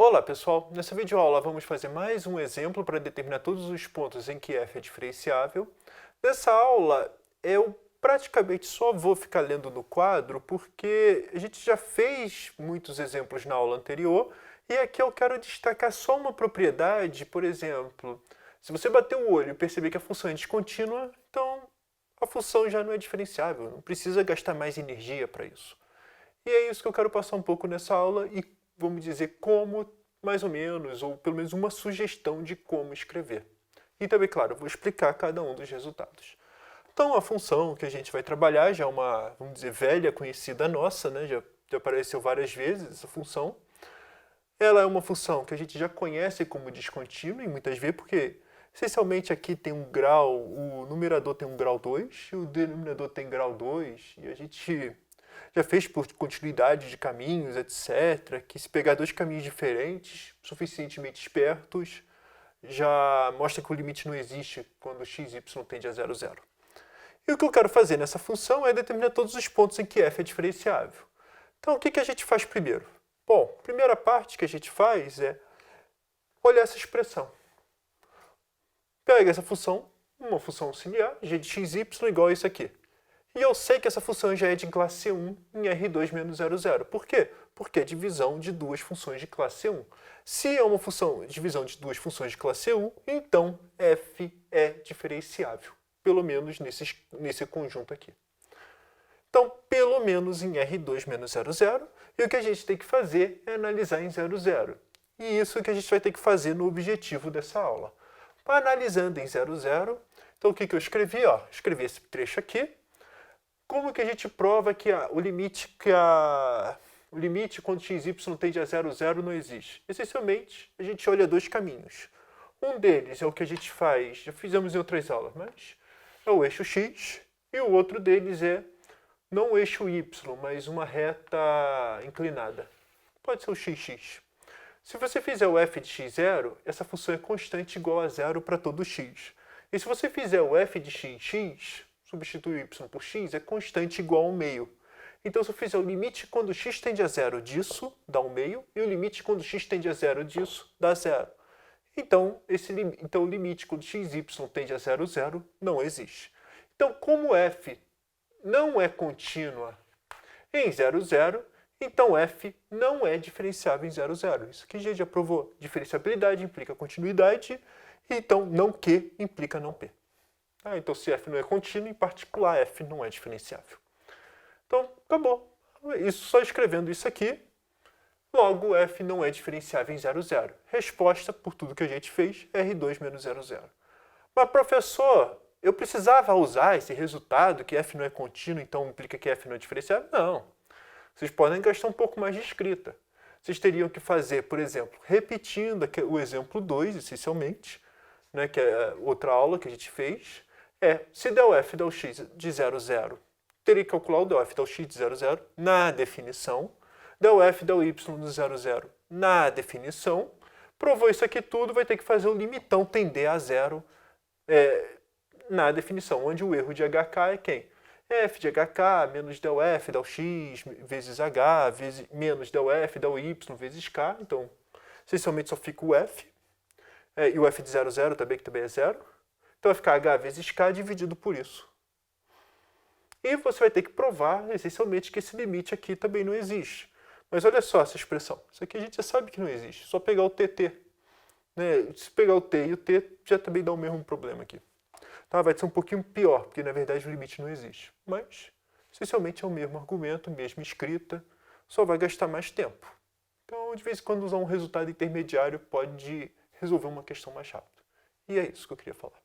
Olá pessoal, nessa videoaula vamos fazer mais um exemplo para determinar todos os pontos em que f é diferenciável. Nessa aula eu praticamente só vou ficar lendo no quadro porque a gente já fez muitos exemplos na aula anterior e aqui eu quero destacar só uma propriedade, por exemplo, se você bater o olho e perceber que a função é descontínua, então a função já não é diferenciável, não precisa gastar mais energia para isso. E é isso que eu quero passar um pouco nessa aula e vamos dizer como, mais ou menos, ou pelo menos uma sugestão de como escrever. E também, claro, eu vou explicar cada um dos resultados. Então, a função que a gente vai trabalhar já é uma, vamos dizer, velha conhecida nossa, né? Já apareceu várias vezes essa função. Ela é uma função que a gente já conhece como descontínua, e muitas vezes, porque essencialmente aqui tem um grau, o numerador tem um grau 2 e o denominador tem grau 2, e a gente já fez por continuidade de caminhos, etc., que se pegar dois caminhos diferentes, suficientemente espertos, já mostra que o limite não existe quando x e y tende a 0, 0. E o que eu quero fazer nessa função é determinar todos os pontos em que f é diferenciável. Então, o que a gente faz primeiro? Bom, a primeira parte que a gente faz é olhar essa expressão. Pega essa função, uma função auxiliar, g de x, y igual a isso aqui. E eu sei que essa função já é de classe 1 em R2 menos 0, 0. Por quê? Porque é divisão de duas funções de classe 1. Se é uma função divisão de duas funções de classe 1, então f é diferenciável. Pelo menos nesse conjunto aqui. Então, pelo menos em R2 menos 0, 0. E o que a gente tem que fazer é analisar em 0, 0. E isso que a gente vai ter que fazer no objetivo dessa aula. Analisando em 0, 0, então o que eu escrevi? Escrevi esse trecho aqui. Como que a gente prova que o limite quando x e y tende a 0, 0 não existe? Essencialmente, a gente olha dois caminhos. Um deles é o que a gente faz, já fizemos em outras aulas, mas é o eixo x, e o outro deles é não o eixo y, mas uma reta inclinada. Pode ser o xx. Se você fizer o f de x0, essa função é constante igual a 0 para todo x. E se você fizer o f de xx, substituir y por x, é constante igual a 1 meio. Então, se eu fizer o limite quando x tende a 0 disso, dá 1 meio, e o limite quando x tende a 0 disso, dá 0. Então, o limite quando x e y tende a 0, 0 não existe. Então, como f não é contínua em 0, 0, então f não é diferenciável em 0, 0. Isso aqui a gente já provou. Diferenciabilidade implica continuidade, então não Q implica não P. Então, se f não é contínuo, em particular, f não é diferenciável. Então, acabou. Isso só escrevendo isso aqui, logo f não é diferenciável em 0, 0. Resposta, por tudo que a gente fez, R2 menos 0, 0. Mas, professor, eu precisava usar esse resultado, que f não é contínuo, então implica que f não é diferenciável? Não. Vocês podem gastar um pouco mais de escrita. Vocês teriam que fazer, por exemplo, repetindo o exemplo 2, essencialmente, né, que é outra aula que a gente fez, se del f del x de 0, 0, teria que calcular o del f del x de 0, 0 na definição, del f del y de 0, 0 na definição, provou isso aqui tudo, vai ter que fazer o limitão tender a 0 na definição, onde o erro de HK é quem? F de HK menos del f del x vezes h, menos del f del y vezes k, então essencialmente só fica o f, e o f de 0, 0 também, que também é 0. Então vai ficar h vezes k dividido por isso. E você vai ter que provar, essencialmente, que esse limite aqui também não existe. Mas olha só essa expressão. Isso aqui a gente já sabe que não existe. Só pegar o tt. Né? Se pegar o t e o t, já também dá o mesmo problema aqui. Tá? Vai ser um pouquinho pior, porque na verdade o limite não existe. Mas, essencialmente, é o mesmo argumento, mesma escrita, só vai gastar mais tempo. Então, de vez em quando, usar um resultado intermediário pode resolver uma questão mais rápido. E é isso que eu queria falar.